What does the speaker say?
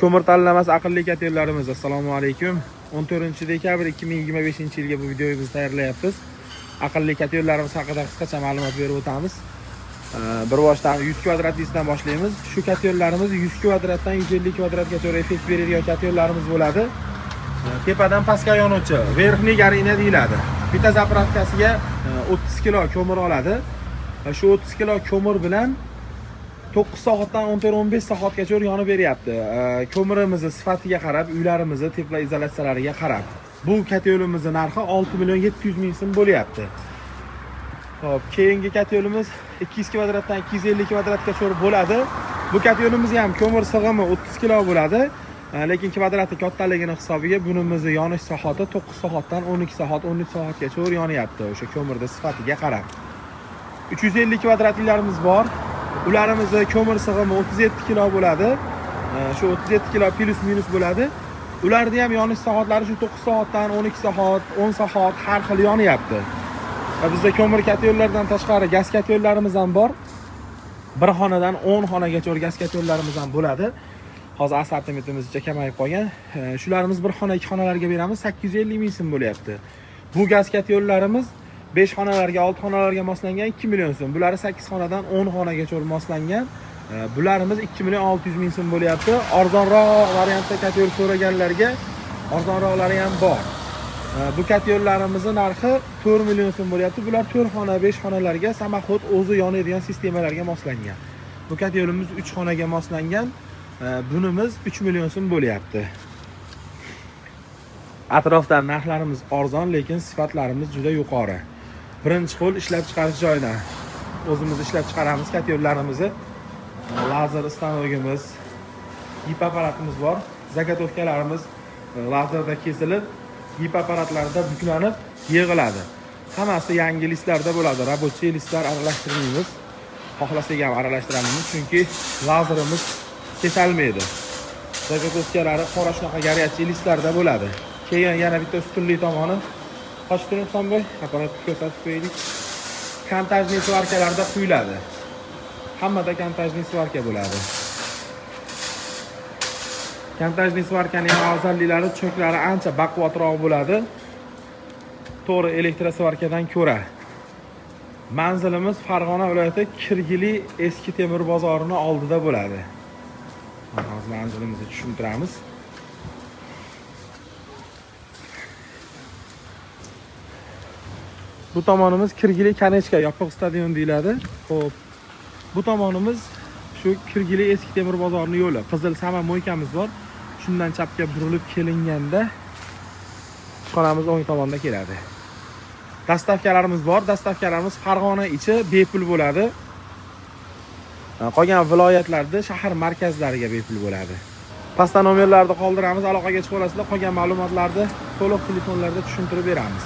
Ko'mir tanlamas aqlli katerlarimiz. Assalomu alaykum. 14-dekabr 2025-yilga bu videomizni tayyorlayapmiz. Aqlli katerlarimiz haqida qisqacha ma'lumot berib o'tamiz. Bir boshdan 100 kvadratdan boshlaymiz. Shu katerlarimiz 100 kvadratdan 150 kvadratgacha effekt beradigan katerlarimiz bo'ladi. Tepadan pastga yonuvchi verxniy garina deyiladi. Bitta zapravkasiga 30 kilo ko'mir oladi. Shu 30 kilo ko'mir bilan 9 soatdan 14-15 soatgacha yonib beryapti. Ko'mirimizni sifatiga qarab, uylarimizni teploizolyatsiyalariga qarab. Bu katerimizning narxi 6.700.000 so'm bo'lyapti. Xo'p, keyingi katerimiz 200 kvadratdan 250 kvadratgacha bo'ladi. Bu katerimiz ham ko'mir sig'imi 30 kilo bo'ladi. Lekin kvadrati kattaligini hisobiga bunimizni yonish soati 9 soatdan 12 soat, 13 soatgacha yonyapti. O'sha ko'mirning sifatiga qarab. 350 kvadratlarimiz bor. Ularimizni ko'mir sig'imi 37 kilo bo'ladi. Shu 37 kilo plus minus bo'ladi. Ularning ham yonish soatlari shu 9 soatdan 12 soat, 10 soat har xil yonyapti. Bizda ko'mir katerlardan tashqari gaz katerlarimiz ham bor. Bir xonadan 10 xonagacha gaz katerlarimiz ham bo'ladi. Hozir assortimentimiz kamayib qolgan. Shularimiz bir xona, 2 xonalarga beramiz, 850.000 so'm bo'lyapti. Bu gaz katerlarimiz 5 xonalarga, 6 xonalarga moslangan 2 million so'm. Bular 8 xonadan 10 xonagacha moslangan. Bularimiz 2.600.000 so'm bo'lyapti. Arzonroq variantda kater so'raganlarga arzonroqlari ham bor. Bu katerlarimizning narxi 4 million so'm bo'lyapti. Bular 4 xona, 5 xonalarga samoxod o'zi yonadigan sistemalarga moslangan. Bu katerimiz 3 xonaga moslangan. Bunimiz 3 million so'm bo'lyapti. Atrofdan narxlarimiz arzon, lekin sifatlarimiz juda yuqori. Birinchi qo'l ishlab chiqarish joyidan o'zimiz ishlab chiqaramiz katerlarimizni. Lazer stanogimiz, gip apparatimiz bor. Zagotovkalarimiz lazerda kesilib, gip apparatlarda buklanib yig'iladi. Hammasi yangi listlarda bo'ladi. Rabochiy listlar aralashtirmaymiz. Xohlasak ham aralashtiramiz, chunki lazerimiz kesilmaydi. Zagotovkalari qora shunaqa garyachiy listlarda bo'ladi. Keyin yana bitta ustunli tomoni qochtirib Husanboy apparatni ko'rsatib qo'yaylik. Kontajniy svarkalarda quyiladi. Hammada kontajniy svarka bo'ladi. Kontajniy svarkaning afzalliklari cho'klari ancha baquvvatroq bo'ladi. To'g'ri elektrosvarkadan ko'ra. Manzilimiz Farg'ona viloyati Kirgili eski temir bozorining oldida bo'ladi. Hozir manzilimizni tushuntiramiz. Bu tomonimiz Kirgili Kanechka yopiq stadion deyiladi. Xo'p. Bu tomonimiz shu Kirgili eski temir bozorining yo'li. Qizil Sama mo'ykamiz bor. Shundan chapga burilib kelinganda xonamiz o'ng tomonda keladi. Dastavkalarimiz bor. Dastavkalarimiz Farg'ona ichi bepul bo'ladi. Qolgan viloyatlarda shahar markazlariga bepul bo'ladi. Pastda nomerlarni qoldiramiz, aloqaga chiqib olasizlar. Qolgan ma'lumotlarni to'liq telefonlarda tushuntirib beramiz.